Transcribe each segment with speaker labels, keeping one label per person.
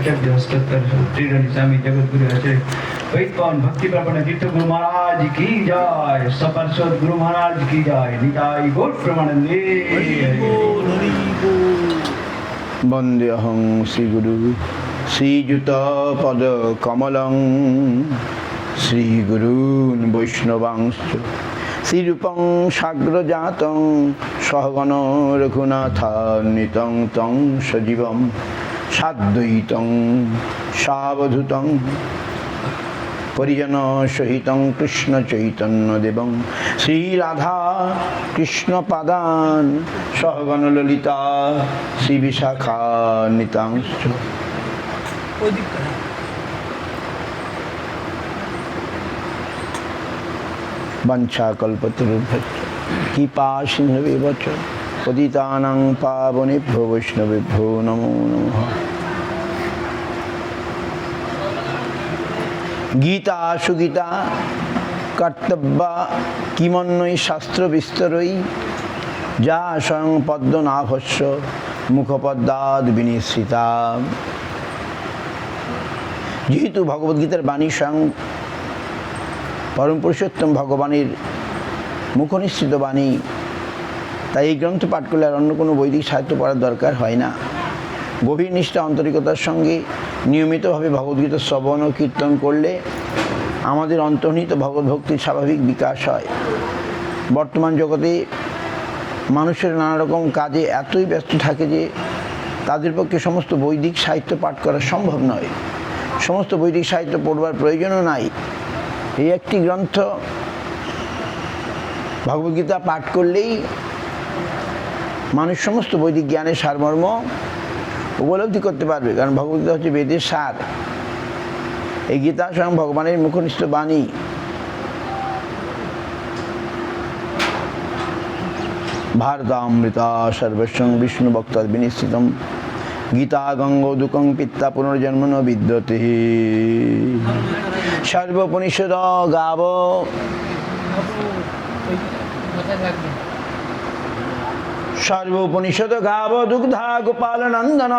Speaker 1: आचार्य हस्तकर श्रीरणी स्वामी जगतगुरु आचार्य वैद्वान भक्ति प्रपन्न तीर्थ गुरु महाराज की जय सपार्षद गुरु महाराज की जय निताई गौर प्रमानंदे
Speaker 2: वंदेऽहं श्रीगुरु श्रीयुत पद कमलं श्रीगुरून् वैष्णवांश्च श्रीरूपं साग्रजातं सहगण रघुनाथान्वितं तं सजीवं साद्वैतं सावधूतं परिजन सहितं कृष्ण चैतन्य देवं श्री राधा कृष्ण पादान सहगण ललिता श्री विशाखान्वितांश्च वंशाकल्पतरुभ्यश्च कृपासिन्धुभ्येव च पतितानां पावनेभ्यो वैष्णवेभ्यो नमो नमः। गीता सुगीता कर्तव्या किमन्वयि शास्त्र विस्तरई जा स्वयं पद्मनाभस्य मुखपद्माद् विनिश्रिता। যেহেতু ভগবদ্গীতার বাণী স্বয়ং পরম পুরুষোত্তম ভগবানের মুখনিসৃত বাণী, তাই এই গ্রন্থ পাঠ করলে আর অন্য কোনো বৈদিক সাহিত্য পড়ার দরকার হয় না। গভীর নিষ্ঠা আন্তরিকতার সঙ্গে নিয়মিতভাবে ভগবদ্গীতা শ্রবণ ও কীর্তন করলে আমাদের অন্তর্নিহিত ভগবদ্ভক্তির স্বাভাবিক বিকাশ হয়। বর্তমান জগতে মানুষের নানা রকম কাজে এতই ব্যস্ত থাকে যে তাদের পক্ষে সমস্ত বৈদিক সাহিত্য পাঠ করা সম্ভব নয়, সমস্ত বৈদিক সাহিত্য পড়বার প্রয়োজনও নাই। এই একটি গ্রন্থ ভগবদ্গীতা পাঠ করলেই মানুষ সমস্ত বৈদিক জ্ঞানের সারমর্ম উপলব্ধি করতে পারবে, কারণ ভগবদ্গীতা হচ্ছে বেদের সার। এই গীতা স্বয়ং ভগবানের মুখনিষ্ঠ বাণী। ভারতামৃতা সর্বস্বং বিষ্ণু ভক্তাদ বিনিশ্চিতম গীতা গঙ্গোদুকং পিত্তা পুনর্জন্ম ন বিদ্যতে সর্বোপনিষদ গাব সর্বোপনিষদ গাব দুগ্ধা গোপাল নন্দন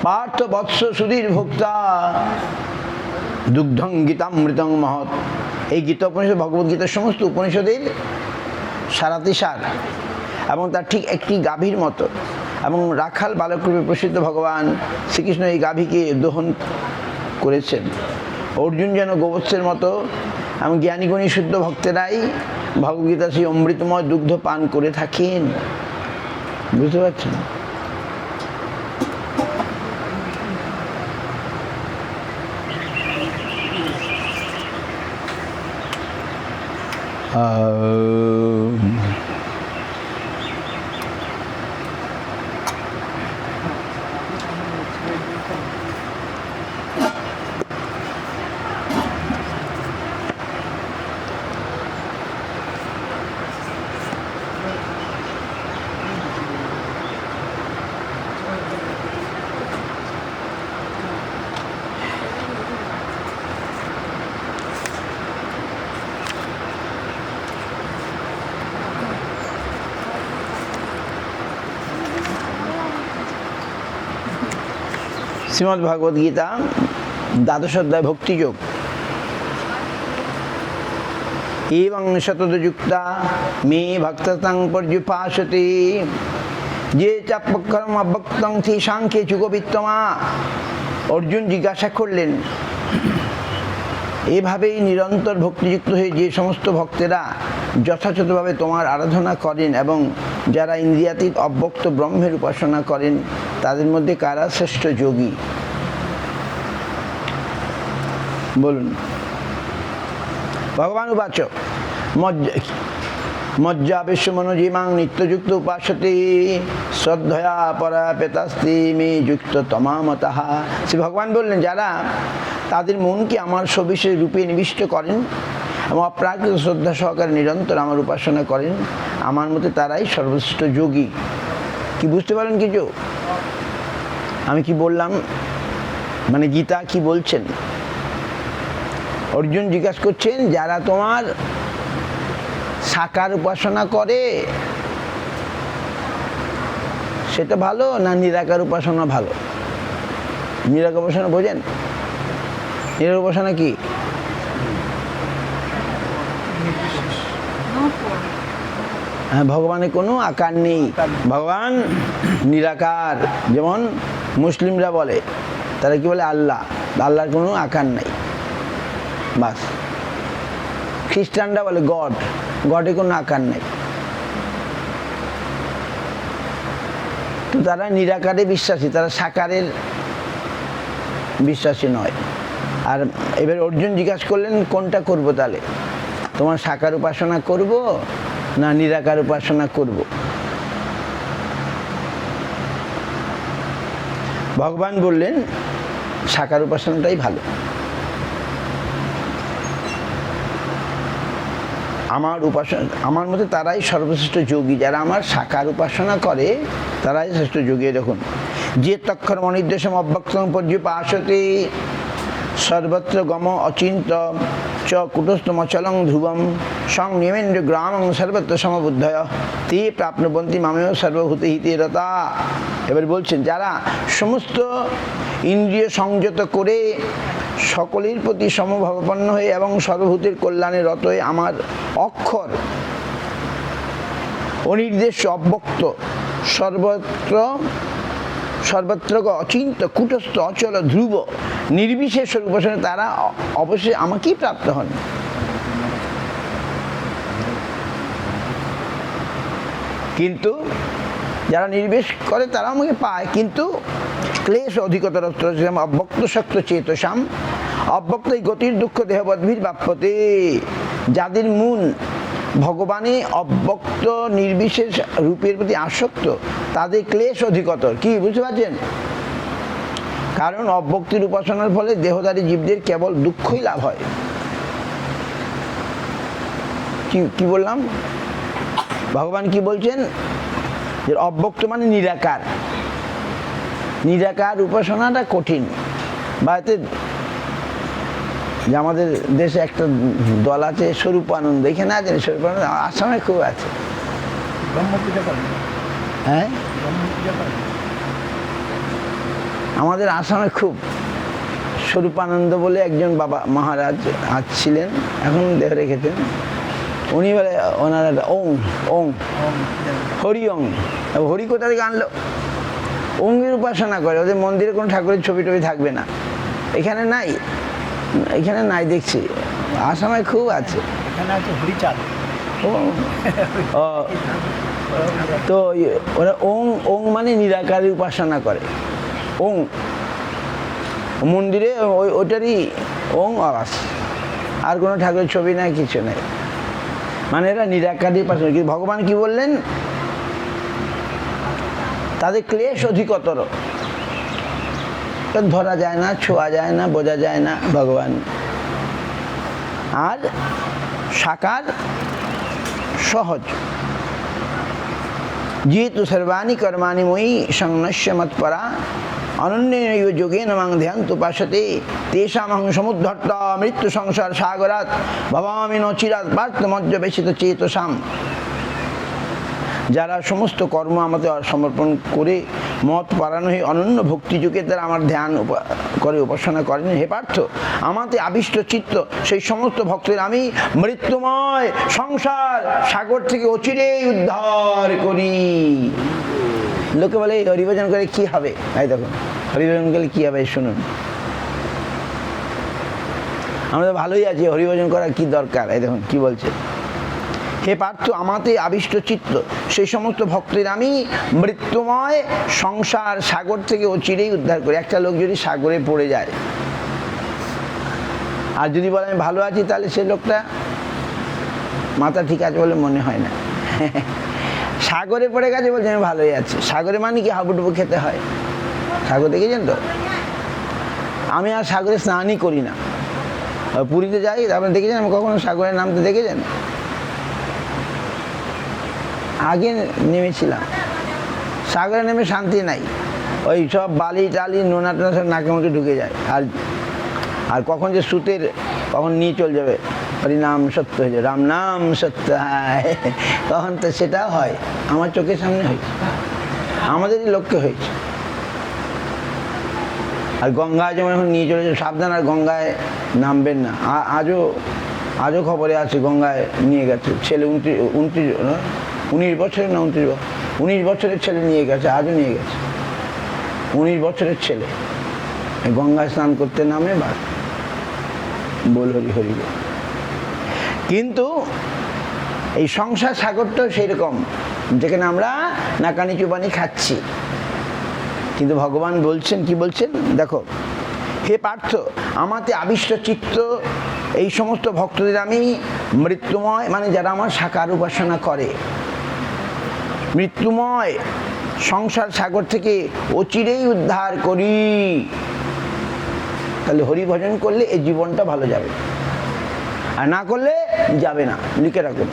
Speaker 2: পার্থ বৎস সুধীর ভোক্তা দুগ্ধং গীতামৃতং মহৎ। এই গীতা উপনিষদ ভগবদ্গীতার সমস্ত উপনিষদের সারাতি সার এবং তার ঠিক একটি গাভীর মতো। এবং রাখাল বালকরূপে প্রসিদ্ধ ভগবান শ্রীকৃষ্ণ এই গাভীকে দহন করেছেন। অর্জুন যেন গোবৎসের মতো এবং জ্ঞানীগুণী শুদ্ধ ভক্তেরাই ভগবদ্গীতা সেই অমৃতময় দুগ্ধ পান করে থাকেন। বুঝতে পারছেন? শ্রীমদ্ ভগবদ গীতা দ্বাদশ অধ্যায় ভক্তিযোগ। এবং শতযুক্তা মে ভক্তং পর্যুপাসতে যে চাপকর্ম অভক্তং থি সাংখ্যে যুগবিত্তমা। অর্জুন জিজ্ঞাসা করলেন, এভাবেই নিরন্তর ভক্তিযুক্ত হয়ে যে সমস্ত ভক্তেরা যথাযথভাবে তোমার আরাধনা করেন এবং যারা ইন্দ্রিয়াতীত অব্যক্ত ব্রহ্মের উপাসনা করেন, তাদের মধ্যে কারা শ্রেষ্ঠ যোগী? বলুন। ভগবান উবাচ মজ্জাবেশ্য মনোজীমাং নিত্যযুক্ত উপাসতে শ্রদ্ধয়া পরাপেতাস্তি মে যুক্ত তমামতঃ। শ্রী ভগবান বললেন, যারা তাদের মনকে আমার সবিশেষ রূপে নিবিষ্ট করেন এবং অপ্রাকৃত শ্রদ্ধা সহকারে নিরন্তর আমার উপাসনা করেন, আমার মতে তারাই সর্বশ্রেষ্ঠ যোগী। কি বুঝতে পারেন কিছু? আমি কি বললাম, মানে গীতা কি বলছেন? অর্জুন জিজ্ঞাসা করছেন, যারা তোমার সাকার উপাসনা করে সেটা ভালো না নিরাকার উপাসনা ভালো? নিরাকার উপাসনা বোঝেন? নিরাকার উপাসনা কি? হ্যাঁ, ভগবানের কোনো আকার নেই, ভগবান নিরাকার। যেমন মুসলিমরা বলে, তারা কি বলে? আল্লাহ, আল্লাহর কোনো আকার নাই, বাস। খ্রিস্টানরা বলে গড, গডে কোনো আকার নেই। তো তারা নিরাকারে বিশ্বাসী, তারা সাকারের বিশ্বাসী নয়। আর এবার অর্জুন জিজ্ঞাসা করলেন কোনটা করব, তাহলে তোমার সাকার উপাসনা করব না নিরাকার উপাসনা করব? ভগবান বললেন সাকার উপাসনাটাই ভালো। আমার মতে তারাই সর্বশ্রেষ্ঠ যোগী, যারা আমার সাকার উপাসনা করে তারাই শ্রেষ্ঠ যোগী। দেখুন, যে তক্ষর মনির্দেশম অব্যক্তং পর্যুপাসতে সর্বত্র গম অচিন্ত চ কুটস্থমচলং ধ্রুবম সংনিমেন্দ্র গ্রামং সর্বত্র সমবুদ্ধয় তে প্রাপ্নবন্তি মামেও সর্বভূতে হিতে রতা। এবার বলছেন, যারা সমস্ত ইন্দ্রিয় সংযত করে সকলের প্রতি সমভাবাপন্ন হয়ে এবং সর্বভূতের কল্যাণে রত হয়ে আমার অক্ষর অনির্দেশ্য অব্যক্ত সর্বত্র অচিন্ত কুটস্থ অচল ধ্রুব নির্বিশেষ উপাসনা, তারা অবশ্যই আমাকেই প্রাপ্ত হন। কিন্তু যারা নির্বেশ করে তারা আমাকে পায়, কিন্তু ক্লেশ অধিকতর। অব্যক্ত শক্ত চেতসাম অব্যক্তই গতির দুঃখ দেহবদ্ভির বাপ্যতে। যাদের মন ভগবানে অব্যক্ত নির্বিশেষ রূপের প্রতি আসক্ত, তাদের ক্লেশ অধিকতর। কি বুঝতে পারছেন? কারণ অব্যক্তির উপাসনার ফলে দেহধারী জীবদের কেবল দুঃখই লাভ হয়। কি বললাম? ভগবান কি বলছেন? যে অব্যক্ত মানে নিরাকার। নিরাকার উপাসনাটা কঠিন। বা এতে যে আমাদের দেশে একটা দল আছে স্বরূপানন্দ, এখানে আছে স্বরূপানন্দ, আসামে খুব আছে। হ্যাঁ, আমাদের আসামে খুব স্বরূপানন্দ বলে একজন বাবা মহারাজ ছিলেন, এখন দেহ রেখেছেন। উনি বলে ওনারা ওং ওং হরি ওং। হরি কোথা থেকে আনলো? ওঙ্গের উপাসনা করে। ওদের মন্দিরে কোনো ঠাকুরের ছবি টবি থাকবে না। এখানে নাই, এখানে নাই দেখছি, আসামে খুব আছে। তো ওরা ওং ওং মানে নিরাকারী উপাসনা করে। ওং মন্দিরে ওইটারই ওং আওয়াজ, আর কোনো ঠাকুরের ছবি নাই, কিছু নাই। মানে এরা নিরাকারী উপাসনা। কিন্তু ভগবান কি বললেন? তাদের ক্লেশ অধিকতর, ধরা যায় না, ছোঁয়া যায় না, বোঝা যায় না ভগবান। আর সাকার সহজ। যেহেতু সর্বাণি কর্মাণি মই সংনশ্য মৎপরা অনন্যেনৈব যোগেন মাং ধ্যান্ত উপাসতে তেষামহং সমুদ্ধর্ত মৃত্যু সংসার সাগরাৎ ভবামি ন চিরাৎ পার্থমজ্জবেশিত চেতসাম। যারা সমস্ত কর্ম আমাদের সমর্পণ করে মত পারানো হয়ে অনন্য ভক্তিযুগে তারা আমার ধ্যান করে উপাসনা করেন, হে পার্থ, আমাতে আবিষ্ট চিত্ত সেই সমস্ত ভক্তের আমি মৃত্যুময় সংসার সাগর থেকে অচিরেই উদ্ধার করি। লোকে বলে হরিভজন করে কি হবে? এই দেখুন, হরিভজন করলে কি হবে শুনুন। আমরা ভালোই আছি, হরিভজন করার কি দরকার? এই দেখুন কি বলছে, হে পার্থ, আমাতে আবিষ্ট চিত্ত সেই সমস্ত ভক্তের আমি মৃত্যুময় সংসার সাগর থেকে অচিরেই উদ্ধার করি। একটা লোক যদি সাগরে পড়ে যায় আর যদি বলে আমি ভালো আছি, তাহলে সে লোকটা মাথা ঠিক আছে বলে মনে হয় না। সাগরে পড়ে গেছে বলছে আমি ভালোই আছি। সাগরে মানে কি হাবুডুবু খেতে হয়? সাগর দেখেছেন তো? আমি আর সাগরে স্নানই করি না। পুরীতে যাই, আপনি দেখেছেন আমি কখনো সাগরে নামতে দেখেছেন? আগে নেমেছিলাম, সাগরে নেমে শান্তি নাই। ওই সব বালি টালি নোনা টোনা সব নাকের মধ্যে ঢুকে যায়। আর কখন যে সুতের কখন নিয়ে চলে যাবে, হরিনাম সত্য হয়ে যায়, রাম নাম সত্য, হ্যাঁ তখন তো সেটাও হয়। আমার চোখের সামনে হয়েছে, আমাদেরই লক্ষ্যে হয়েছে। আর গঙ্গায় যেমন এখন নিয়ে চলেছে, সাবধান আর গঙ্গায় নামবেন না। আজও খবরে আছে গঙ্গায় নিয়ে গেছে ছেলে, 19 বছরের না 19 বছরের ছেলে নিয়ে গেছে, আজও নিয়ে গেছে 19 বছরের ছেলে, গঙ্গায় স্নান করতে নামে বা বল হরি হরি বল। কিন্তু এই সংসার সাগরটাও সেই রকম, যেখানে আমরা নাকানি চুবানি খাচ্ছি। কিন্তু ভগবান বলছেন, কি বলছেন দেখো, হে পার্থ, আমাতে আবিষ্ট চিত্ত এই সমস্ত ভক্তদের আমি মৃত্যুময়, মানে যারা আমার সাকার উপাসনা করে, মৃত্যুময় সংসার সাগর থেকে অচিরেই উদ্ধার করি। তাহলে হরি ভজন করলে এই জীবনটা ভালো যাবে, আর না করলে যাবে না। লিখে রাখুন,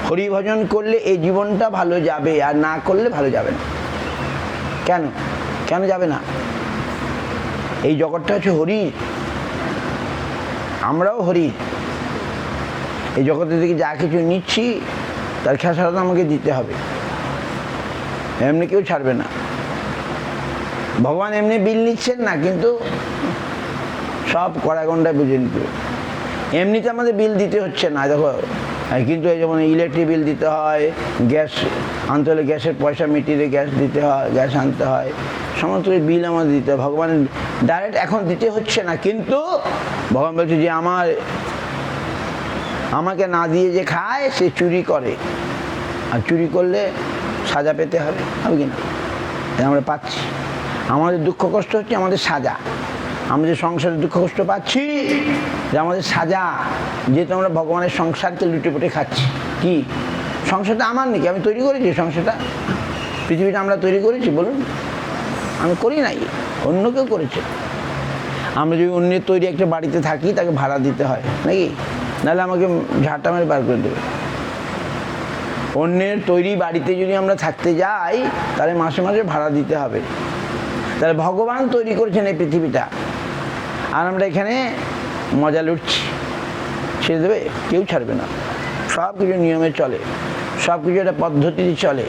Speaker 2: হরি ভজন করলে এই জীবনটা ভালো যাবে, আর না করলে ভালো যাবে না। কেন কেন যাবে না? এই জগৎটা হচ্ছে হরি, আমরাও হরি। এই জগতের থেকে যা কিছু নিচ্ছি তার খেসারত আমাকে দিতে হবে, এমনি কেউ ছাড়বে না। ভগবান এমনি বিল নিচ্ছেন না, কিন্তু সব কড়াগন্ডায় বুঝে নিতে হবে। এমনিতে আমাদের বিল দিতে হচ্ছে না, দেখো। কিন্তু এই যেমন ইলেকট্রিক বিল দিতে হয়, গ্যাস আনতে হলে গ্যাসের পয়সা মিটিয়ে গ্যাস দিতে হয়, গ্যাস আনতে হয়, সমস্ত বিল আমাদের দিতে হয়। ভগবান ডাইরেক্ট এখন দিতে হচ্ছে না, কিন্তু ভগবান বলছে যে আমাকে না দিয়ে যে খায় সে চুরি করে, আর চুরি করলে সাজা পেতে হবে, হবে কি না? আমরা পাচ্ছি, আমাদের দুঃখ কষ্ট হচ্ছে আমাদের সাজা। আমরা যে সংসারে দুঃখ কষ্ট পাচ্ছি, যে আমাদের সাজা, যেহেতু আমরা ভগবানের সংসারকে লুটেপুটে খাচ্ছি। কি সংসারটা আমার নাকি? আমি তৈরি করেছি সংসারটা? পৃথিবীটা আমরা তৈরি করেছি? বলুন, আমি করি নাই, অন্য কেউ করেছে। আমরা যদি অন্যের তৈরি একটা বাড়িতে থাকি, তাকে ভাড়া দিতে হয় নাকি? নাহলে আমাকে ঝাঁটা মেরে বার করে দেবে। অন্যের তৈরি বাড়িতে যদি আমরা থাকতে যাই, তাহলে মাসে মাসে ভাড়া দিতে হবে। তাহলে ভগবান তৈরি করেছেন এই পৃথিবীটা, আর আমরা এখানে মজা লুটছি। ছেড়ে দেবে? কেউ ছাড়বে না। সব কিছু নিয়মে চলে, সব কিছু একটা পদ্ধতিতে চলে।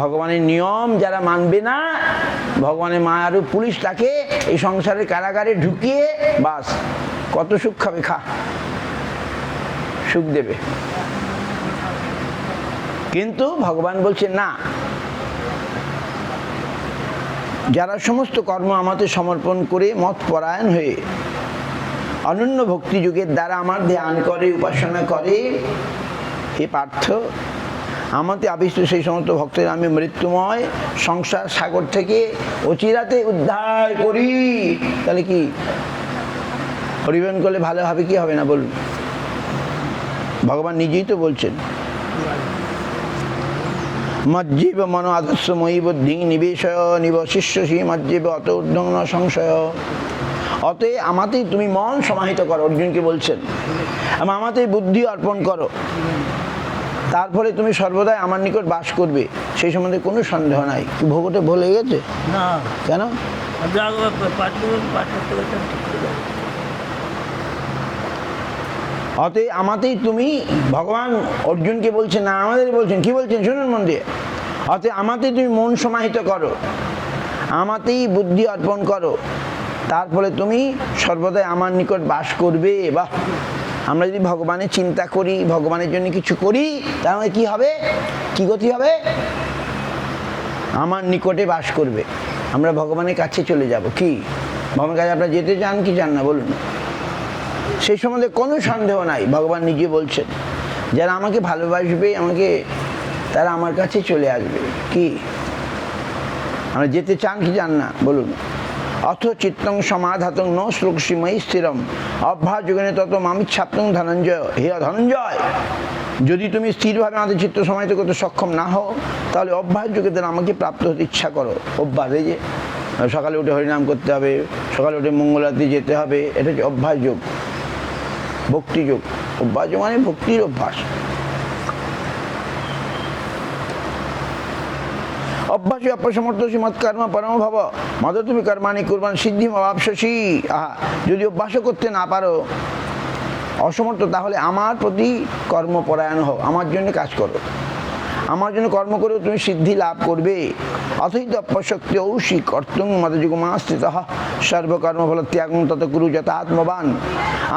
Speaker 2: ভগবানের নিয়ম যারা মানবে না, ভগবানের মায়ারও পুলিশ তাকে এই সংসারের কারাগারে ঢুকিয়ে বাস কত সুখ খাবে, খা, সুখ দেবে। কিন্তু ভগবান বলছে না, যারা সমস্ত কর্ম আমাকে সমর্পণ করে মত পরায়ণ হয়ে অনন্য ভক্তি যুগের দ্বারা আমার ধ্যান করে, উপাসনা করে, হে পার্থ, আমাতে আবিষ্ট সেই সমস্ত ভক্তের আমি মৃত্যুময় সংসার সাগর থেকে অচিরাতে উদ্ধার করি। তাহলে কি হরিভজন করলে ভালো হবে কি হবে না বলুন? ভগবান নিজেই তো বলছেন, মজ্জীব মন আদর্শময়ী বুদ্ধি নিবেশয় নিবশিষ্যসি মজ্জীব অত ঊর্ধ্বং ন সংশয়। অতএব আমাতেই তুমি মন সমাহিত করো, অর্জুনকে বলছেন, আমাতেই বুদ্ধি অর্পণ করো, তার ফলে তুমি সর্বদাই আমার নিকট বাস করবে, সেই সম্বন্ধে কোনো সন্দেহ নাই। কি ভোগটা ভুলে গেছে না? কেন? অতএব আমাতেই তুমি, ভগবান অর্জুনকে বলছেন না, আমাদের বলছেন। কি বলছেন শুনুন মন দিয়ে। অতএব আমাতেই তুমি মন সমাহিত করো, আমাতেই বুদ্ধি অর্পণ করো, তার ফলে তুমি সর্বদাই আমার নিকট বাস করবে। বাহ! আমরা যদি ভগবানের চিন্তা করি, ভগবানের জন্য কিছু করি, তাহলে কি হবে? কি গতি হবে? আমার নিকটে বাস করবে, আমরা ভগবানের কাছে চলে যাব। কি ভগবানের কাছে আপনারা যেতে চান কি চান না বলুন? সেই সম্বন্ধে কোনো সন্দেহ নাই। ভগবান নিজে বলছেন, যারা আমাকে ভালোবাসবে, আমাকে, তারা আমার কাছে চলে আসবে। কি আমরা যেতে চান কি চান না বলুন? অথ চিত্তং সমাধাতং ন শ্লোকসীময়ী স্থিরম অভ্যাস যোগেনে তত মামিচ্ছাপ্তং ধনঞ্জয়। হে ধনঞ্জয়, যদি তুমি স্থিরভাবে আমাদের চিত্ত সমাহিত করতে সক্ষম না হও, তাহলে অভ্যাস যোগে দ্বারা আমাকে প্রাপ্ত হতে ইচ্ছা করো। অভ্যাস, এই যে সকালে উঠে হরিনাম করতে হবে, সকালে উঠে মঙ্গল আরতি যেতে হবে, এটা হচ্ছে অভ্যাস যোগ, ভক্তি যোগ। অভ্যাস মানে ভক্তির অভ্যাস। অভ্যাসী অপসমর্থ শ্রীমৎ কর্ম পরম ভব মদ তুমি কর্মাণি কুরবান সিদ্ধি অবাপসি। আহা, যদি অভ্যাসও করতে না পারো, অসমর্থ, তাহলে আমার প্রতি কর্মপরায়ণ হও, আমার জন্য কাজ করো। আমার জন্য কর্ম করেও তুমি সিদ্ধি লাভ করবে। অথৈ তপশক্তি ঔষি কর্তুং মদযুগমাস্থিত সর্বকর্মফল ত্যাগং তত কুরু যথাত্মবান।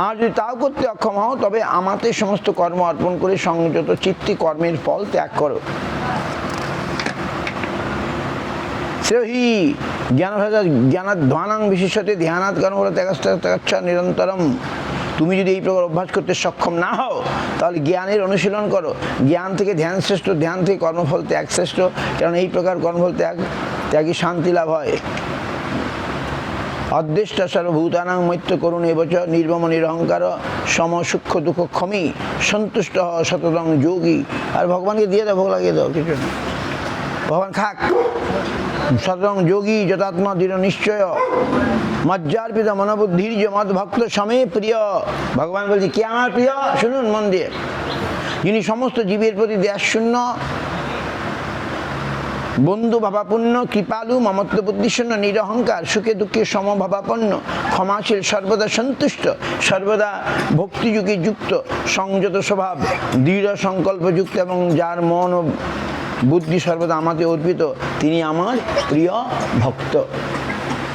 Speaker 2: আর যদি তাও করতে অক্ষম হও তবে আমাতে সমস্ত কর্ম অর্পণ করে সংযত চিত্তে কর্মের ফল ত্যাগ করো। শ্রেয়হি জ্ঞানাধ্বানাং বিশেষতে ধ্যানাৎ কর্মফল ত্যাগচ্ছা নিরন্তরম। তুমি যদি এই প্রকার অভ্যাস করতে সক্ষম না হও তাহলে জ্ঞানের অনুশীলন করো। জ্ঞান থেকে ধ্যান শ্রেষ্ঠ, ধ্যান থেকে কর্মফল ত্যাগ শ্রেষ্ঠ, কারণ এই প্রকার কর্মফল ত্যাগই শান্তি লাভ হয়। অদ্দেষ্টা সর্বভূতানাং মৈত্র করুণ এবচ নির্মম নিরহংকার সম সূক্ষ্ম দুঃখ ক্ষমি সন্তুষ্ট শততং যোগী। আর ভগবানকে দিয়ে দাও, ভোগ লাগিয়ে দাও, কিছু না, ভগবান খাক। শততং যোগী যথাত্মা দৃঢ় নিশ্চয় মজ্জার্পিত মনোবুদ্ধির্য মদ ভক্ত সমে প্রিয়। ভগবান বলছে কে আমার প্রিয়, শুনুন মন দিয়ে। যিনি সমস্ত জীবের প্রতি দেশশূন্য, বন্ধু ভাবাপূর্ণ, কৃপালু, মমত্ব বুদ্ধিশূন্য, নিরহংকার, সুখে দুঃখে সমভাবাপন্ন, ক্ষমাশীল, সর্বদা সন্তুষ্ট, সর্বদা ভক্তিযুগে যুক্ত, সংযত স্বভাব, দৃঢ় সংকল্পযুক্ত এবং যার মন ও বুদ্ধি সর্বদা আমাকে অর্পিত, তিনি আমার প্রিয় ভক্ত।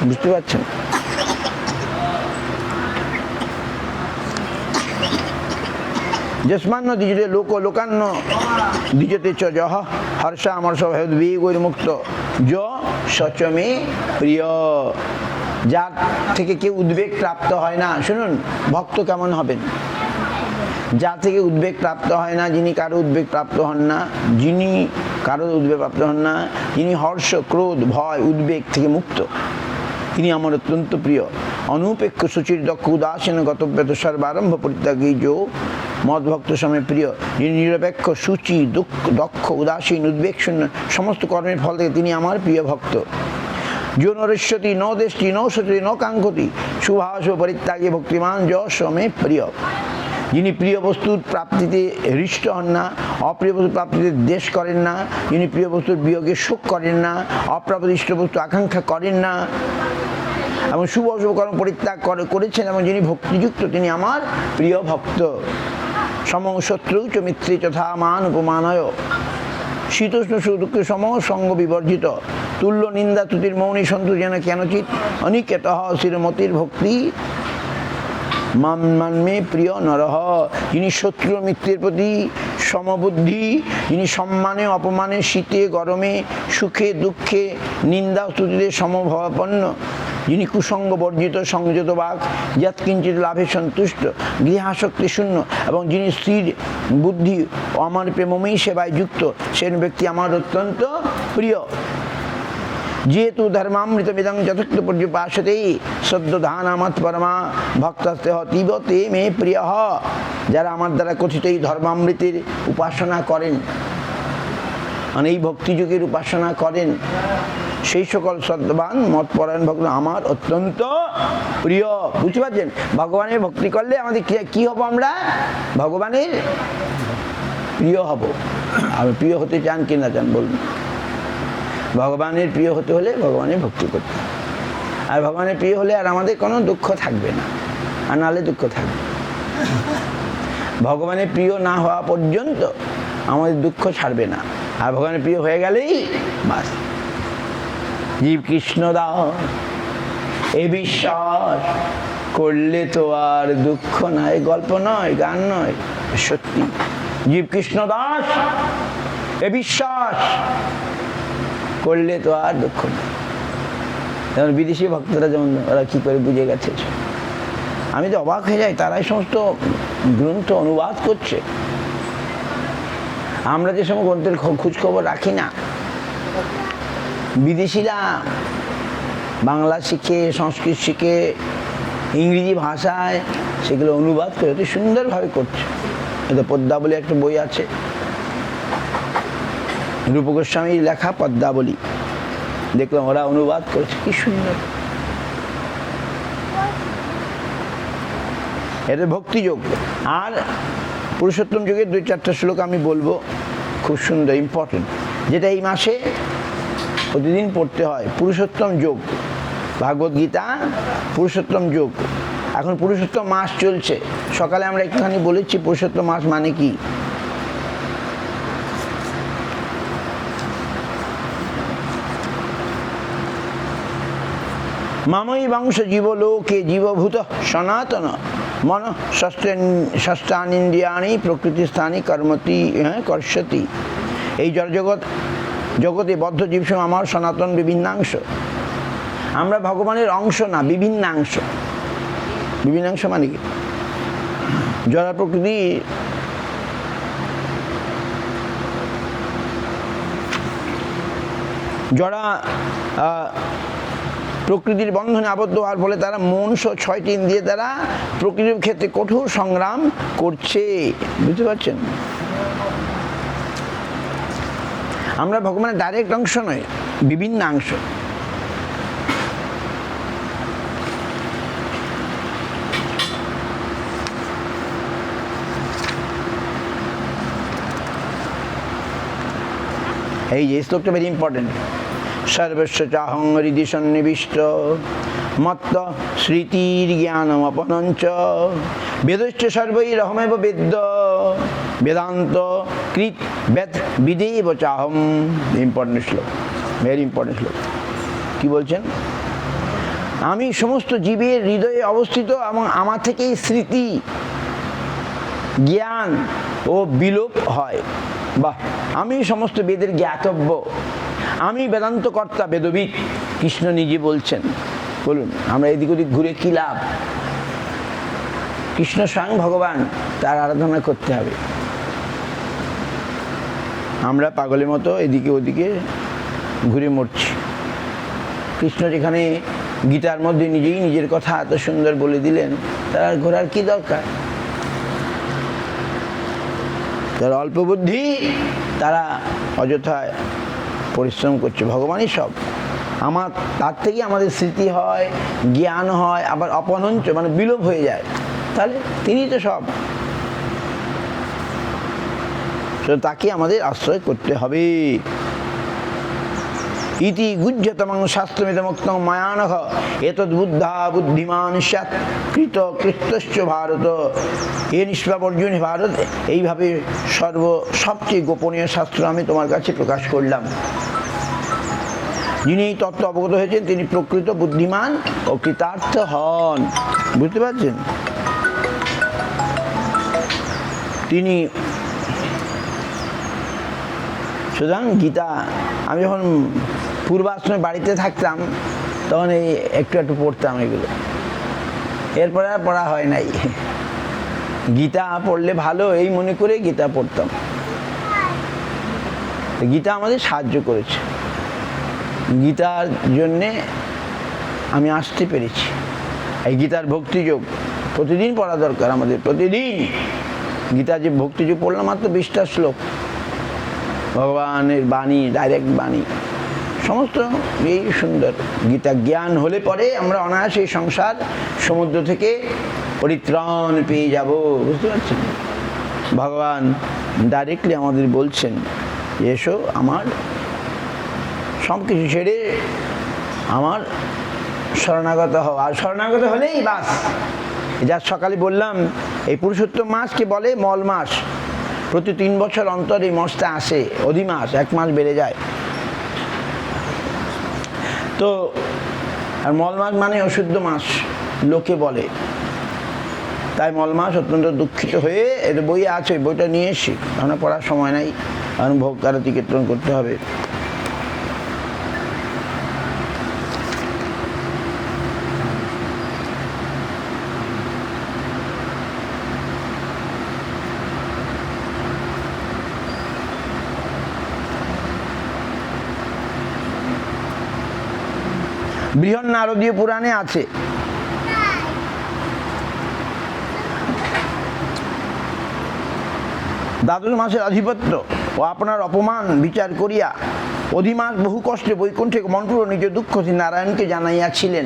Speaker 2: বুঝতে পারছেন? যস্মান্ন দ্বিজতে লোক লোকান্ন দ্বিজতে চ যহ হর্ষা আমর্ষ ভয়োদ্বেগৈর্মুক্ত য সচমে প্রিয়। যার থেকে কেউ উদ্বেগ প্রাপ্ত হয় না। শুনুন, ভক্ত কেমন হবেন? যার থেকে উদ্বেগ প্রাপ্ত হয় না, যিনি কারো উদ্বেগ প্রাপ্ত হন না, যিনি কারো উদ্বেগ প্রাপ্ত হন না, যিনি হর্ষ, ক্রোধ, ভয়, উদ্বেগ থেকে মুক্ত, তিনি আমার অত্যন্ত প্রিয়। অনুপেক্ষ সুচির দক্ষ উদাসীন গতব্যত সর্বারম্ভ পরিত্যাগী যো মদভক্ত সময় প্রিয়। যিনি নিরপেক্ষ, সূচি, দক্ষ, উদাসীন, উদ্বেগ শূন্য, সমস্ত কর্মের ফল থেকে তিনি আমার প্রিয় ভক্ত। যো নরেশ্বতী ন দেশটি ন সতী ন কাঙ্ক্ষতি সুভাষ পরিত্যাগী ভক্তিমান য সমে প্রিয়। যিনি প্রিয় বস্তুর প্রাপ্তিতে হৃষ্ট হন না, অপ্রিয় বস্তুর প্রাপ্তিতে দেশ করেন না, যিনি প্রিয় বস্তুর বিয়োগে শোক করেন না, অপ্রাপ্ত ইষ্ট বস্তু আকাঙ্ক্ষা করেন না এবং শুভ অশুভ কর্ম পরিত্যাগ করেছেন এবং যিনি ভক্তিযুক্ত, তিনি আমার প্রিয় ভক্ত। সম শত্রু চ মিত্রে যথা মান উপমানয় শীতোষ্ণ সুখ দুঃখ সম সঙ্গ বিবর্জিত তুল্য নিন্দা তুতির মৌনী সন্তু যেন কেনচিত অনিকেত শিরমতির ভক্তি মান্মে প্রিয় নরহ। যিনি শত্রু মিত্রের প্রতি সমবুদ্ধি, যিনি সম্মানে অপমানে, শীতে গরমে, সুখে দুঃখে, নিন্দা স্তুতিতে সমভাবাপন্ন, যিনি কুসঙ্গ বর্জিত, সংযত বাক, যৎকিঞ্চিত লাভে সন্তুষ্ট, গৃহাসক্তি শূন্য এবং যিনি স্থির বুদ্ধি ও আমার প্রেমময়ী সেবায় যুক্ত, সেন ব্যক্তি আমার অত্যন্ত প্রিয়। যেহেতু ধর্মামৃতমিদং যথেষ্ট পর্যপাসতে সদ্য ধানামত পরমা ভক্তস্তে তীব তে মে প্রিয়। যারা আমার দ্বারা কথিত এই ধর্মামৃতের উপাসনা করেন, মানে এই ভক্তিযুগের উপাসনা করেন, সেই সকল সদ্যবান মতপরায়ণ ভক্ত আমার অত্যন্ত প্রিয়। বুঝতে পারছেন? ভগবানের ভক্তি করলে আমাদের কি হব? আমরা ভগবানের প্রিয় হব। আর প্রিয় হতে চান কি না চান বলুন? ভগবানের প্রিয় হতে হলে ভগবানের ভক্তি করতে, আর ভগবানের প্রিয় হলে আর আমাদের কোনো দুঃখ থাকবে না, আর নাহলে দুঃখ থাকবে। ভগবানের প্রিয় না হওয়া পর্যন্ত আমাদের দুঃখ ছাড়বে না, আর ভগবানের প্রিয় হয়ে গেলেই বাস। জীব কৃষ্ণ দাস এ বিশ্বাস করলে তো আর দুঃখ নাই। গল্প নয়, গান নয়, সত্যি। জীব কৃষ্ণ দাস এ বিশ্বাস করলে তো আর দুঃখ নেই। যেমন বিদেশি ভক্তরা যেমন ওরা কি করে বুঝে গেছে, আমি তো অবাক হয়ে যাই। তারাই সমস্ত গ্রন্থ অনুবাদ করছে। আমরা যে সময় গ্রন্থের খোঁজ খবর রাখি না, বিদেশিরা বাংলা শিখে, সংস্কৃত শিখে, ইংরেজি ভাষায় সেগুলো অনুবাদ করে অতি সুন্দরভাবে করছে। এটা পদ্মাবলী একটা বই আছে, রূপ গোস্বামীর লেখা পদ্মাবলী, দেখলাম ওরা অনুবাদ করেছে, কি সুন্দর। এটা ভক্তিযোগ। আর পুরুষোত্তম যোগের 2-4টা শ্লোক আমি বলবো, খুব সুন্দর, ইম্পর্টেন্ট, যেটা এই মাসে প্রতিদিন পড়তে হয়। পুরুষোত্তম যোগ, ভাগবত গীতা পুরুষোত্তম যোগ। এখন পুরুষোত্তম মাস চলছে। সকালে আমরা একটুখানি বলেছি পুরুষোত্তম মাস মানে কি। মামই বংশ জীবলোকে জীবভূত সনাতন মন ষষ্ঠানীন্দ্রিয়াণি প্রকৃতিস্থানী কর্মতি কর্ষতি। এই জগতে বদ্ধ জীবসম আমার সনাতন বিভিন্নাংশ। আমরা ভগবানের অংশ না, বিভিন্নাংশ। বিভিন্নাংশ মানে কি? জড় প্রকৃতি জড়া প্রকৃতির বন্ধনে আবদ্ধ হওয়ার ফলে তারা মন সহ 6টি ইন্দ্রিয় দ্বারা প্রকৃতির ক্ষেত্রে কঠোর সংগ্রাম করছে। বুঝতে পারছেন? আমরা ভগবানের ডাইরেক্ট অংশ নয়, বিভিন্নাংশ। এই যে শ্লোকটা ভেরি ইম্পর্টেন্ট। সর্বস্ব চাহং হৃদি সন্নিবিষ্ট মত্ত স্মৃতির জ্ঞানম অপনঞ্চ বেদশ্চ সর্বৈরহমেব বেদ্য বেদান্ত কৃত বেদ বিদেব চাহম। ইম্পর্টেন্ট শ্লোক, ভেরি ইম্পর্টেন্ট শ্লোক। কি বলছেন? আমি সমস্ত জীবের হৃদয়ে অবস্থিত এবং আমার থেকেই স্মৃতি জ্ঞান ও বিলোপ হয়। বাহ! আমি সমস্ত বেদের জ্ঞাতব্য, আমি বেদান্ত কর্তা, বেদবিদ। কৃষ্ণ নিজে বলছেন। বলুন, আমরা এদিক ওদিক ঘুরে কি লাভ? কৃষ্ণ স্বয়ং ভগবান, তার আরাধনা করতে হবে। আমরা পাগলের মতো এদিকে ওদিকে ঘুরে মরছি। কৃষ্ণ যেখানে গীতার মধ্যে নিজেই নিজের কথা এত সুন্দর বলে দিলেন, তার আর ঘোরার কি দরকার? যারা অল্প বুদ্ধি তারা অযথায় পরিশ্রম করছে। ভগবানই সব। তার থেকে আমাদের স্মৃতি হয়, জ্ঞান হয়, আবার অপনঞ্চ মানে বিলোপ হয়ে যায়। তাহলে তিনি তো সব। তো তাকে আমাদের আশ্রয় করতে হবে। ইতি গুহ্যতমং শাস্ত্রমিদমুক্তং মায়ানঘ এতদ্বুদ্ধা বুদ্ধিমান স্যাৎ কৃত কৃতশ্চ ভারত। এ নিষ্পাপ অর্জুন, ভারত, এইভাবে সবচেয়ে গোপনীয় শাস্ত্র আমি তোমার কাছে প্রকাশ করলাম। যিনি এই তত্ত্ব অবগত হয়েছেন তিনি প্রকৃত বুদ্ধিমান ও কৃতার্থ হন। বুঝতে পারছেন? তিনি সুতরাং গীতা, আমি যখন পূর্বাশ্রমে বাড়িতে থাকতাম তখন এই একটু একটু পড়তাম এগুলো। এরপরে আর পড়া হয় নাই। গীতা পড়লে ভালো এই মনে করে গীতা পড়তাম। গীতা আমাদের সাহায্য করেছে। গীতার জন্যে আমি আসতে পেরেছি। এই গীতার ভক্তিযোগ প্রতিদিন পড়া দরকার আমাদের, প্রতিদিন। গীতা যে ভক্তিযোগ পড়লাম মাত্র 20টা শ্লোক, ভগবানের বাণী, ডাইরেক্ট বাণী, সমস্ত এই সুন্দর। গীতা জ্ঞান হলে পরে আমরা অনায়াসে এই সংসার সমুদ্র থেকে পরিত্রাণ পেয়ে যাব। বুঝতে পারছেন? ভগবান ডাইরেক্টলি আমাদের বলছেন, এসো আমার সব কিছু ছেড়ে আমার শরণাগত হও। আর শরণাগত হলেই বাস। যা সকালে বললাম, এই পুরুষোত্তম মাসকে বলে মল মাস। প্রতি 3 বছর অন্তর এই মাসটা আসে, অধিমাস, 1 মাস বেড়ে যায়। তো আর মল মাস মানে অশুদ্ধ মাস লোকে বলে। তাই মল মাস অত্যন্ত দুঃখিত হয়ে, এর বই আছে, বইটা নিয়ে এসি, আমরা পড়ার সময় নাই, কারণ ভোগ আরতি কীর্তন করতে হবে। বৃহৎ নারদীয় পুরাণে আছে, দ্বাদশ মাসের আধিপত্য ও আপনার অপমান বিচার করিয়া অধিমাস বহু কষ্টে বৈকুণ্ঠে মন্টুর নিজ দুঃখ নারায়ণকে জানাইয়াছিলেন।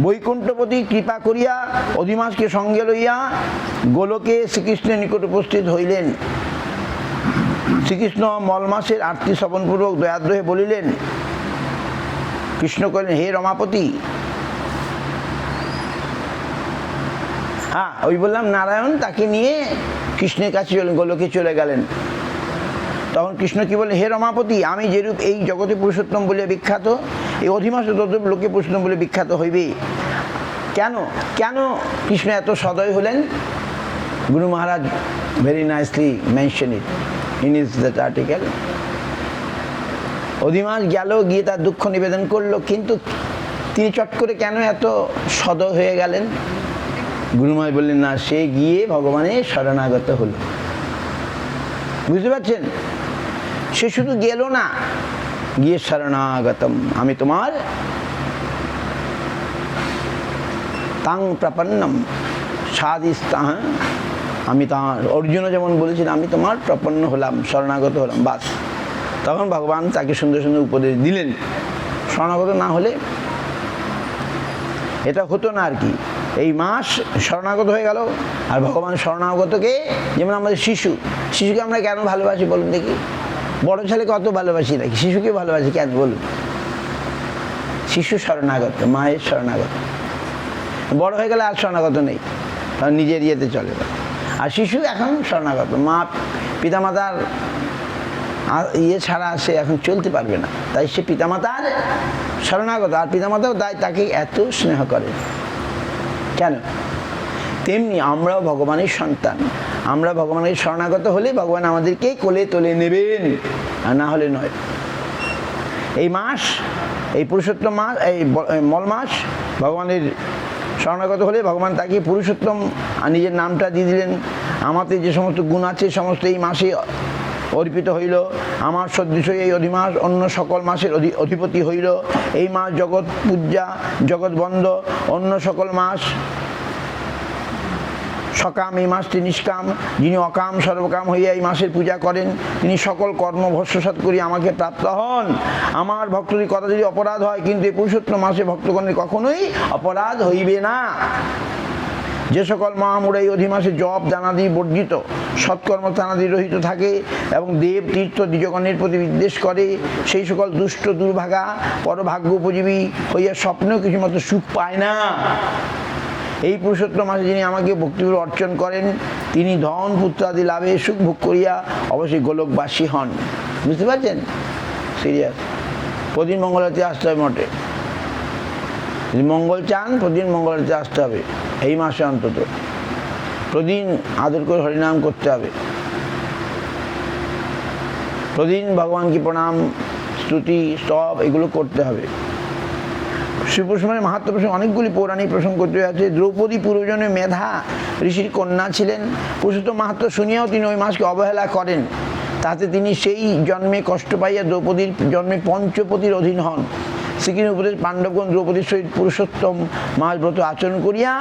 Speaker 2: বৈকুণ্ঠপতি কৃপা করিয়া অধিমাসকে সঙ্গে লইয়া গোলকে শ্রীকৃষ্ণের নিকট উপস্থিত হইলেন। শ্রীকৃষ্ণ মলমাসের আরতি শ্রবণপূর্বক দয়াদ্রহে বলিলেন। কৃষ্ণ কহিলেন, হে রমাপতি। হ্যাঁ, ওই বললাম নারায়ণ তাকে নিয়ে কৃষ্ণের কাছে গোলকে চলে গেলেন। তখন কৃষ্ণ কি বললেন, হে রমাপতি, আমি যেরূপ এই জগতে পুরুষোত্তম বলে বিখ্যাত, এই অধিমাসে তদ্রূপ লোকে প্রশ্ন বলে বিখ্যাত হইবে। কেন কেন কৃষ্ণ এত সদয় হলেন? গুরু মহারাজ very nicely mention it in is that article. অধিমাস গেল, গিয়ে তার দুঃখ নিবেদন করলো, কিন্তু তিনি চট করে কেন এত সদয় হয়ে গেলেন? গুরু মহারাজ বললেন, না, সে গিয়ে ভগবানের শরণাগত হলো। বুঝতে পারছেন? সে শুধু গেল না, গিয়ে শরণাগতম, আমি তোমার তাং প্রপন্নম সাদিস্তাহ, আমি তাঁর অর্জুনও যেমন বলেছিলেন আমি তোমার প্রপন্ন হলাম, শরণাগত হলাম, বাস। তখন ভগবান তাকে সুন্দর সুন্দর উপদেশ দিলেন। শরণাগত না হলে এটা হতো না আর কি। এই মাস শরণাগত হয়ে গেল। আর ভগবান শরণাগতকে, যেমন আমাদের শিশুকে আমরা কেন ভালোবাসি বলুন দেখি? বড় ছেলেকে অত ভালোবাসি নাকি? শিশুকে ভালোবাসি কেন বলুন? শিশু শরণাগত, মায়ের শরণাগত। বড় হয়ে গেলে আর শরণাগত নেই, কারণ নিজের ইয়েতে চলে। আর শিশু এখন শরণাগত, মা পিতামাতার ইয়ে ছাড়া সে এখন চলতে পারবে না, তাই সে পিতামাতার শরণাগত। আর পিতামাতাও তাকে এত স্নেহ করে কেন? তেমনি আমরাও ভগবানের সন্তান। আমরা ভগবানের শরণাগত হলে ভগবান আমাদেরকে কোলে তোলে নেবেন, আর না হলে নয়। এই মাস, এই পুরুষোত্তম মাস, এই মল মাস ভগবানের শরণাগত হলে ভগবান তাকে পুরুষোত্তম আর নিজের নামটা দিয়ে দিলেন। আমাদের যে সমস্ত গুণ আছে সমস্ত এই মাসে অর্পিত হইল। আমার সদৃশ এই অধিমাস অন্য সকল মাসের অধিপতি হইল। এই মাস জগৎ পূজা, জগৎ বন্ধ। অন্য সকল মাস সকাম, এই মাসটি নিষ্কাম। যিনি অকাম সর্বকাম হইয়া এই মাসের পূজা করেন, তিনি সকল কর্ম ভস্মসাৎ করি আমাকে প্রাপ্ত হন। আমার ভক্তদের কথা যদি অপরাধ হয়, কিন্তু এই পুরুষোত্তম মাসে ভক্তগণের কখনোই অপরাধ হইবে না। যে সকল মহামূঢ় এই অধিমাসে জপ দানাদি বর্জিত, সৎকর্ম তানাদি রহিত থাকে এবং দেব তীর্থ দ্বিজগণের প্রতি বিদ্বেষ করে, সেই সকল দুষ্ট দুর্ভাগা পরভাগ্য উপজীবী হইয়া স্বপ্নেও কিছুমাত্র সুখ পায় না। এই পুরুষোত্তম মাসে যিনি আমাকে ভক্তিপূর্বক অর্চন করেন, তিনি ধন পুত্র আদি লাভে সুখ ভোগ করিয়া অবশ্যই গোলকবাসী হন। বুঝতে পারছেন? সিরিয়াস। প্রতিদিন মঙ্গলাতে আসতে হবে মঠে। যদি মঙ্গল চান প্রতিদিন মঙ্গলাতে আসতে হবে, এই মাসে অন্তত প্রতিদিন আদর করে হরিনাম করতে হবে, প্রতিদিন ভগবানকে প্রণাম স্তুতি স্তব এগুলো করতে হবে। শ্রীপুষ্পের মাহাত্ম প্রসঙ্গে অনেকগুলি পৌরাণিক প্রসঙ্গ করতে আছে। দ্রৌপদী পূর্বজন্মে মেধা ঋষির কন্যা ছিলেন। পুরুষোত্তম মাহাত্ম শুনিয়াও তিনি ওই মাসকে অবহেলা করেন। তাতে তিনি সেই জন্মে কষ্ট পাইয়া দ্রৌপদীর জন্মে পঞ্চপতির অধীন হন। শ্রীকৃষ্ণ উপদেশ পাণ্ডবগণ দ্রৌপদীর সহিত পুরুষোত্তম মাস ব্রত আচরণ করিয়া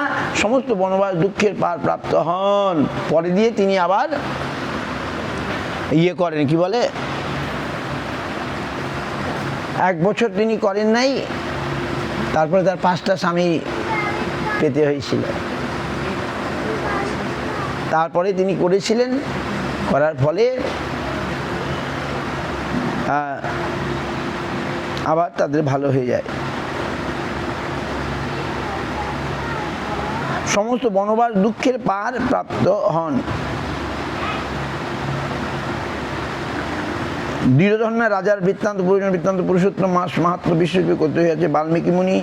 Speaker 2: সমস্ত বনবাস দুঃখের পার প্রাপ্ত হন। পরে দিয়ে তিনি আবার ইয়ে করেন, কি বলে, 1 বছর তিনি করেন নাই, তারপরে তার 5টা স্বামী পেতে হয়েছিল। তারপরে তিনি করেছিলেন, করার ফলে আবার তাদের ভালো হয়ে যায়। সমস্ত বনবাস দুঃখের পার প্রাপ্ত হন। দৃঢ়ধন্যা রাজার বৃত্তান্ত প্রয়োজন বৃত্তান্ত পুরুষোত্তম মাস মাহাত্ম বিশ্বরূপে করতে হইয়াছে। বাল্মীকি মুনি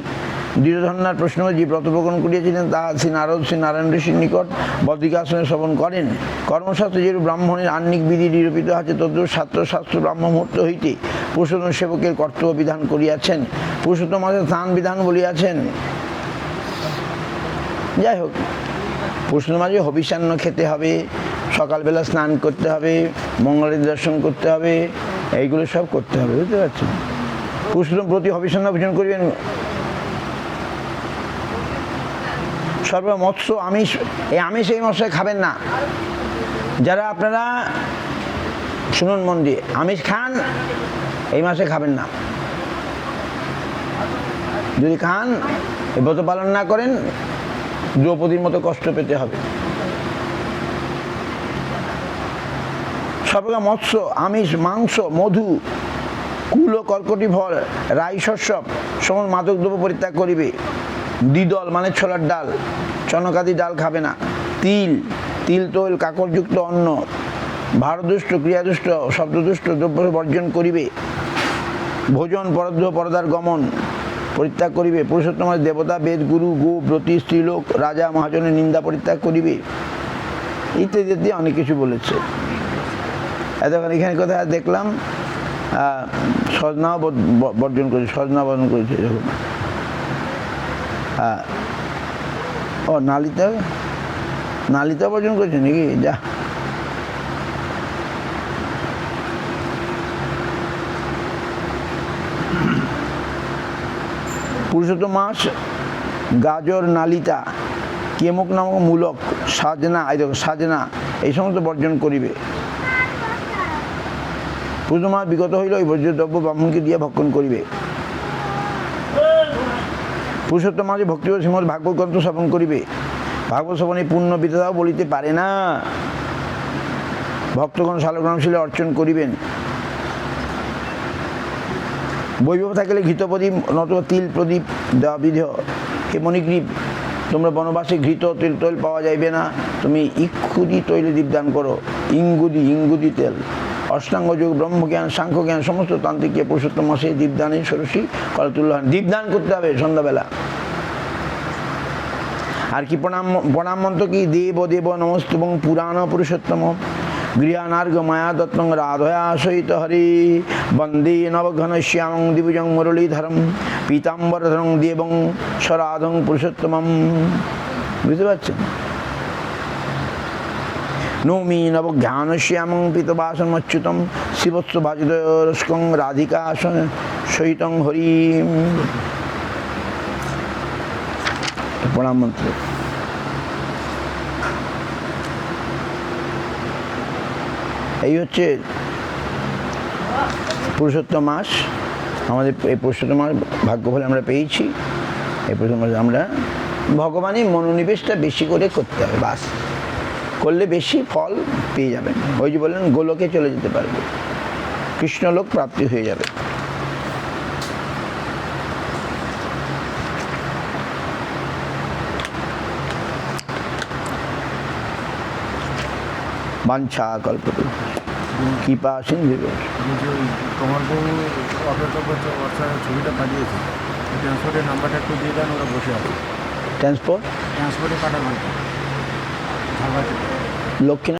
Speaker 2: দৃঢ়ধন্যার প্রশ্ন যে ব্রত প্রকরণ করিয়াছিলেন তা শ্রী নারদ শ্রী নারায়ণ ঋষির নিকট বদ্রিকাশ্রমে শ্রবণ করেন। কর্মশাস্ত্র যেরূপ ব্রাহ্মণের আহ্নিক বিধি নিরূপিত আছে, তদ্রূপ শাস্ত্র ব্রাহ্ম মুহূর্ত হইতে পুরুষোত্তম সেবকের কর্তব্য বিধান করিয়াছেন। পুরুষোত্তম মাসে স্নান বিধান বলিয়াছেন। যাই হোক, পুরুষোত্তম মাসে হবিষান্ন খেতে হবে, সকালবেলা স্নান করতে হবে, মঙ্গলের দর্শন করতে হবে, এইগুলো সব করতে হবে। বুঝতে পারছেন? পুরুষোত্তম প্রতি হবিষান্ন ভোজন করিবেন। সর্ব মৎস্য আমিষ, এই আমিষ এই মৎস্য খাবেন না। যারা আপনারা শুনুন মন দিয়ে, আমিষ খান এই মাসে খাবেন না। যদি খান, এই ব্রত পালন না করেন, দ্রৌপদীর মতো কষ্ট পেতে হবে। সর্বদা মৎস্য আমিষ মাংস মধু কুল ও কর্কটি ফল রাই শস্য সমস্ত মাদক দ্রব্য পরিত্যাগ করিবে। দ্বিদল মানে ছোলার ডাল, চনকাদি ডাল খাবে না। তিল তৈল কাকরযুক্ত অন্ন, ভারদুষ্ট ক্রিয়াদুষ্ট শব্দদুষ্ট দ্রব্য বর্জন করিবে। ভোজন পরদ্র পরদার গমন পরিত্যাগ করিবে। পুরুষোত্তম দেবতা বেদ গুরু গো ব্রতী স্ত্রীলোক রাজা মহাজনের নিন্দা পরিত্যাগ করিবে, ইত্যাদি ইত্যাদি অনেক কিছু বলেছে। এতক্ষণ এখানে কোথায় দেখলাম সজনাও বর্জন করেছে, সজনা বর্জন করেছে যখন। ও নালিতা বর্জন করেছে নাকি? যা, পুরুষোত্তম মাস গাজর নালিতা কেমুক নামক মূলক সাজনা, এই দেখো সাজনা, এই সমস্ত বর্জন করিবে। পুরুষোত্তম মাস বিগত হইল ওই বর্জ্য দ্রব্য ব্রাহ্মণকে দিয়ে ভক্ষণ করিবে। পুরুষোত্তম মাসে ভক্তি শ্রীমদ ভাগবত গ্রন্থ শ্রবণ করিবে। ভাগবত শ্রবণে পূর্ণ বিধাতাও বলিতে পারে না, ভক্তগণ শালগ্রামশীলে অর্চন করিবেন। বৈভব থাকিলে ঘৃত প্রদীপ নতুবা তিল প্রদীপ দেওয়া বিধ। হে মণিগ্রীব, তোমরা বনবাসে ঘৃত তেল তৈল পাওয়া যাইবে না, তুমি ইক্ষুদি তৈলে দীপদান করো। ইঙ্গুদি তেল। অষ্টাঙ্গ যোগ ব্রহ্মজ্ঞান সাংখ্য জ্ঞান সমস্ত তান্ত্রিককে পুরুষোত্তম মাসে দীপদানে ষোড়শী কলতুল্য হন। দীপদান করতে হবে সন্ধ্যাবেলা। আর কি প্রণাম মন্ত্র কি? দেব দেব নমস্তুভং পুরাণ পুরুষোত্তম গৃহানার্ঘ মায়া দত্তং রাধয়া সহিত হরি বন্দে নবঘনশ্যামং দিবুজং মুরলীধরম পীতাম্বরধরং দেবং সরাধং পুরুষোত্তমম। বুঝতে পারছেন? নৌমি নবজ্ঞানশ্যামং পীতবাসনমচ্যুতম শিবস্ব ভাজিতরস্কং রাধিকা সহিতং হরিম। প্রণাম মন্ত্র। এই হচ্ছে পুরুষোত্তম মাস। আমাদের এই পুরুষোত্তম মাস ভাগ্য ফলে আমরা পেয়েছি। এই পুরুষোত্তম মাসে আমরা ভগবানের মনোনিবেশটা বেশি করে করতে হবে, বাস করলে বেশি ফল পেয়ে যাবেন। ওই যে বললেন গোলকে চলে যেতে পারবে, কৃষ্ণলোক প্রাপ্তি হয়ে যাবে। বাঞ্ছা কল্পতরু কৃপা সিন্ধু।
Speaker 3: তোমার বউ হোয়াটসঅ্যাপে ছবিটা পাঠিয়েছে, ট্রান্সপোর্টের নাম্বারটা একটু দিয়ে দেন, ওরা বসে আছে।
Speaker 2: ট্রান্সপোর্টে
Speaker 3: পাঠানো
Speaker 2: লক্ষ্মী